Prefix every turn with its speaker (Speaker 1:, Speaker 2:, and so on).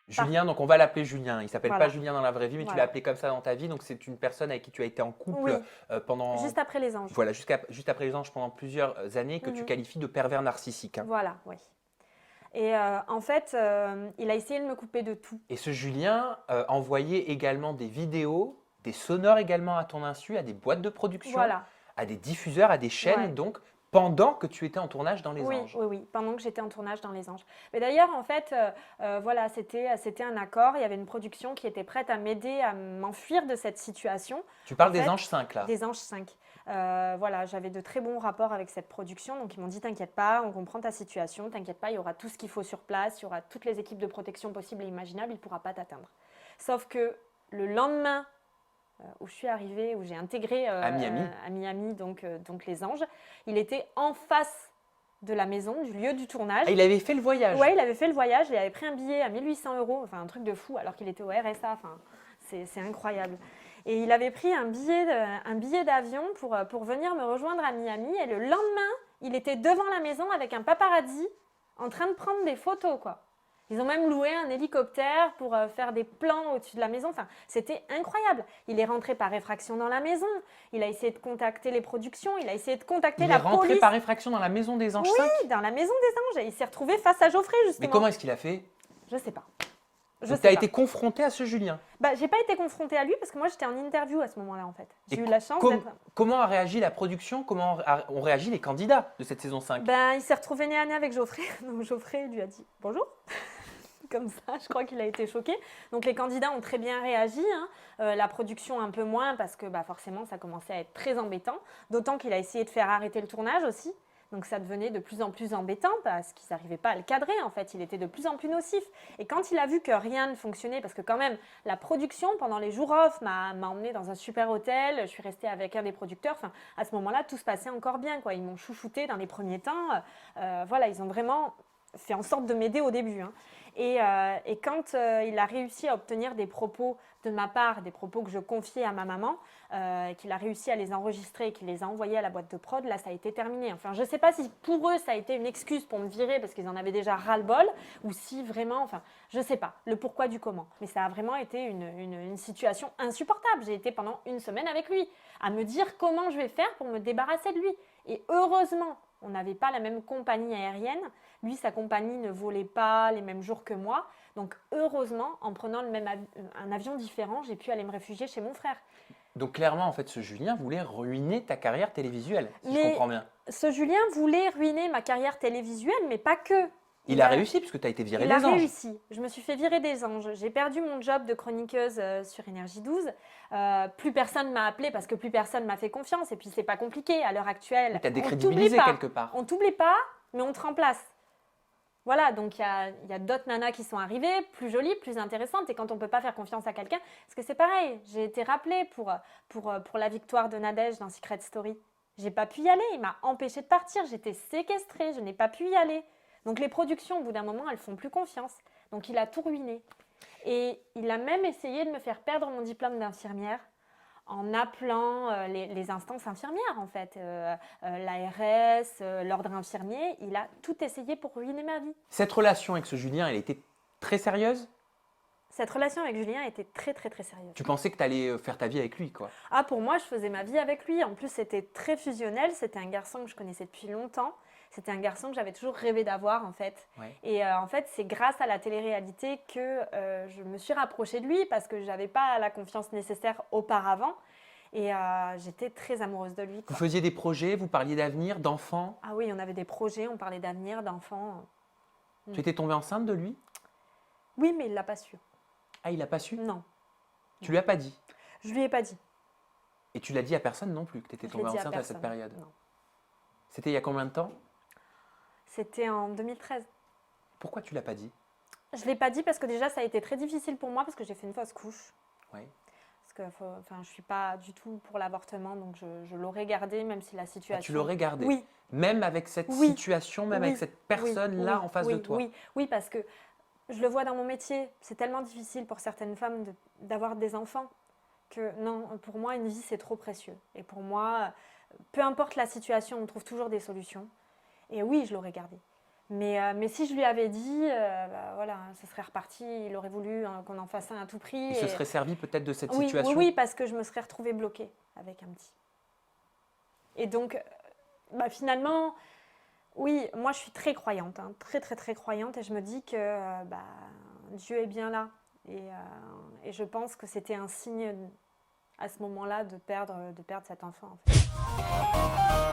Speaker 1: Julien, donc on va l'appeler Julien. Il s'appelle pas
Speaker 2: Voilà,
Speaker 1: Julien dans la vraie vie, mais tu l'as
Speaker 2: voilà.
Speaker 1: appelé comme ça dans ta vie. Donc c'est une personne avec qui tu as été en couple
Speaker 2: Oui,
Speaker 1: pendant,
Speaker 2: juste après les anges.
Speaker 1: voilà, juste après les anges pendant plusieurs années que tu
Speaker 2: Mhm.
Speaker 1: qualifies de pervers narcissique, hein.
Speaker 2: Voilà, oui. Et en fait, il a essayé de me couper de tout.
Speaker 1: Et ce Julien envoyait également des vidéos, des sonores également à ton insu, à des boîtes de production,
Speaker 2: Voilà,
Speaker 1: à des diffuseurs, à des chaînes,
Speaker 2: ouais.
Speaker 1: donc pendant que tu étais en tournage dans Les
Speaker 2: Oui,
Speaker 1: Anges.
Speaker 2: oui, oui, pendant que j'étais en tournage dans Les Anges. Mais d'ailleurs, en fait, voilà, c'était un accord. Il y avait une production qui était prête à m'aider à m'enfuir de cette situation.
Speaker 1: Tu
Speaker 2: En
Speaker 1: parles des
Speaker 2: fait,
Speaker 1: Anges 5 là.
Speaker 2: des Anges 5. Voilà, j'avais de très bons rapports avec cette production. Donc, ils m'ont dit, t'inquiète pas, on comprend ta situation. T'inquiète pas, il y aura tout ce qu'il faut sur place. Il y aura toutes les équipes de protection possibles et imaginables. Il ne pourra pas t'atteindre. Sauf que le lendemain où je suis arrivée, où j'ai intégré à Miami donc Les Anges, il était en face de la maison, du lieu du tournage.
Speaker 1: Ah, il avait fait le voyage.
Speaker 2: Ouais, il avait fait le voyage, il avait pris un billet à 1800 euros, enfin un truc de fou, alors qu'il était au RSA, enfin c'est incroyable. Et il avait pris un billet d'avion pour venir me rejoindre à Miami, et le lendemain, il était devant la maison avec un paparazzi en train de prendre des photos, quoi. Ils ont même loué un hélicoptère pour faire des plans au-dessus de la maison. Enfin, c'était incroyable. Il est rentré par effraction dans la maison. Il a essayé de contacter les productions. Il a essayé de contacter
Speaker 1: Il est
Speaker 2: la
Speaker 1: rentré
Speaker 2: police.
Speaker 1: par effraction dans la maison des Anges
Speaker 2: Oui,
Speaker 1: 5.
Speaker 2: dans la maison des Anges. Et il s'est retrouvé face à Geoffrey, justement.
Speaker 1: Mais comment est-ce qu'il a fait?
Speaker 2: Je sais pas. Je
Speaker 1: Donc tu
Speaker 2: sais
Speaker 1: as
Speaker 2: pas.
Speaker 1: été confronté à ce Julien.
Speaker 2: Bah, j'ai pas été confrontée à lui parce que moi j'étais en interview à ce moment-là en fait. J'ai
Speaker 1: Et
Speaker 2: eu la chance
Speaker 1: com-
Speaker 2: d'être.
Speaker 1: comment a réagi la production? Comment ont réagi les candidats de cette saison 5?
Speaker 2: Ben, il s'est retrouvé nez à nez avec Geoffrey. Donc Geoffrey lui a dit bonjour. Comme ça, je crois qu'il a été choqué. Donc les candidats ont très bien réagi, hein. La production un peu moins parce que bah, forcément ça commençait à être très embêtant. D'autant qu'il a essayé de faire arrêter le tournage aussi. Donc ça devenait de plus en plus embêtant parce qu'ils n'arrivaient pas à le cadrer en fait. Il était de plus en plus nocif. Et quand il a vu que rien ne fonctionnait, parce que quand même la production pendant les jours off m'a emmené dans un super hôtel, je suis restée avec un des producteurs. Enfin, à ce moment-là, tout se passait encore bien, quoi. Ils m'ont chouchouté dans les premiers temps. Voilà, ils ont vraiment fait en sorte de m'aider au début, hein. Et quand il a réussi à obtenir des propos de ma part, des propos que je confiais à ma maman, qu'il a réussi à les enregistrer et qu'il les a envoyés à la boîte de prod, là ça a été terminé. Enfin, je ne sais pas si pour eux ça a été une excuse pour me virer parce qu'ils en avaient déjà ras-le-bol, ou si vraiment, enfin, je ne sais pas le pourquoi du comment. Mais ça a vraiment été une situation insupportable. J'ai été pendant une semaine avec lui, à me dire comment je vais faire pour me débarrasser de lui. Et heureusement, on n'avait pas la même compagnie aérienne. Lui, sa compagnie ne volait pas les mêmes jours que moi. Donc, heureusement, en prenant un avion différent, j'ai pu aller me réfugier chez mon frère.
Speaker 1: Donc clairement, en fait, ce Julien voulait ruiner ta carrière télévisuelle, si je
Speaker 2: Mais
Speaker 1: comprends bien.
Speaker 2: ce Julien voulait ruiner ma carrière télévisuelle, mais pas que.
Speaker 1: Il a réussi puisque tu as été viré
Speaker 2: Il a
Speaker 1: des Anges.
Speaker 2: réussi. Je me suis fait virer des Anges. J'ai perdu mon job de chroniqueuse sur Énergie 12. Plus personne m'a appelé parce que plus personne m'a fait confiance. Et puis, c'est pas compliqué. À l'heure actuelle,
Speaker 1: Tu as
Speaker 2: on t'oublie
Speaker 1: décrédibilisé
Speaker 2: pas.
Speaker 1: quelque part.
Speaker 2: On t'oublie pas, mais on te remplace. Voilà, donc il y a d'autres nanas qui sont arrivées, plus jolies, plus intéressantes. Et quand on ne peut pas faire confiance à quelqu'un, parce que c'est pareil, j'ai été rappelée pour la victoire de Nadège dans Secret Story. J'ai pas pu y aller, il m'a empêchée de partir, j'étais séquestrée, je n'ai pas pu y aller. Donc les productions, au bout d'un moment, elles font plus confiance. Donc il a tout ruiné. Et il a même essayé de me faire perdre mon diplôme d'infirmière en appelant les instances infirmières, en fait, l'ARS, l'ordre infirmier. Il a tout essayé pour ruiner ma vie.
Speaker 1: Cette relation avec ce Julien, elle était très sérieuse?
Speaker 2: Cette relation avec Julien était très, très, très sérieuse.
Speaker 1: Tu pensais que tu allais faire ta vie avec lui, quoi.
Speaker 2: Ah, pour moi, je faisais ma vie avec lui. En plus, c'était très fusionnel. C'était un garçon que je connaissais depuis longtemps. C'était un garçon que j'avais toujours rêvé d'avoir, en fait.
Speaker 1: Ouais.
Speaker 2: Et en fait, c'est grâce à la télé-réalité que je me suis rapprochée de lui parce que je n'avais pas la confiance nécessaire auparavant. Et j'étais très amoureuse de lui,
Speaker 1: Vous
Speaker 2: quoi.
Speaker 1: faisiez des projets, vous parliez d'avenir, d'enfants.
Speaker 2: Ah oui, on avait des projets, on parlait d'avenir, d'enfants.
Speaker 1: Tu étais tombée enceinte de lui?
Speaker 2: Oui, mais il ne l'a pas su.
Speaker 1: Ah, il n'a pas su?
Speaker 2: Non,
Speaker 1: Tu lui as pas dit?
Speaker 2: je lui ai pas dit.
Speaker 1: Et tu l'as dit à personne non plus que tu étais
Speaker 2: Je l'ai
Speaker 1: tombée
Speaker 2: dit à
Speaker 1: enceinte à cette
Speaker 2: personne.
Speaker 1: période?
Speaker 2: Non.
Speaker 1: C'était il y a combien de temps?
Speaker 2: C'était en 2013.
Speaker 1: Pourquoi tu l'as pas dit?
Speaker 2: Je ne l'ai pas dit parce que déjà, ça a été très difficile pour moi parce que j'ai fait une fausse couche.
Speaker 1: Ouais.
Speaker 2: Parce que je ne suis pas du tout pour l'avortement, donc je l'aurais gardé, même si la situation…
Speaker 1: Ah, tu l'aurais gardé?
Speaker 2: Oui.
Speaker 1: Même avec cette
Speaker 2: Oui.
Speaker 1: situation, même
Speaker 2: Oui.
Speaker 1: avec cette personne-là
Speaker 2: Oui.
Speaker 1: en face
Speaker 2: Oui.
Speaker 1: de toi?
Speaker 2: Oui, oui, parce que je le vois dans mon métier. C'est tellement difficile pour certaines femmes d'avoir des enfants que non, pour moi, une vie, c'est trop précieux. Et pour moi, peu importe la situation, on trouve toujours des solutions. Et oui, je l'aurais gardé. Mais si je lui avais dit, voilà, ça serait reparti, il aurait voulu qu'on en fasse un à tout prix.
Speaker 1: Il se serait servi peut-être de cette
Speaker 2: oui,
Speaker 1: situation.
Speaker 2: Oui, parce que je me serais retrouvée bloquée avec un petit. Et donc, finalement, oui, moi je suis très croyante, hein, très très très croyante, et je me dis que Dieu est bien là. Et je pense que c'était un signe à ce moment-là de perdre cet enfant. En fait.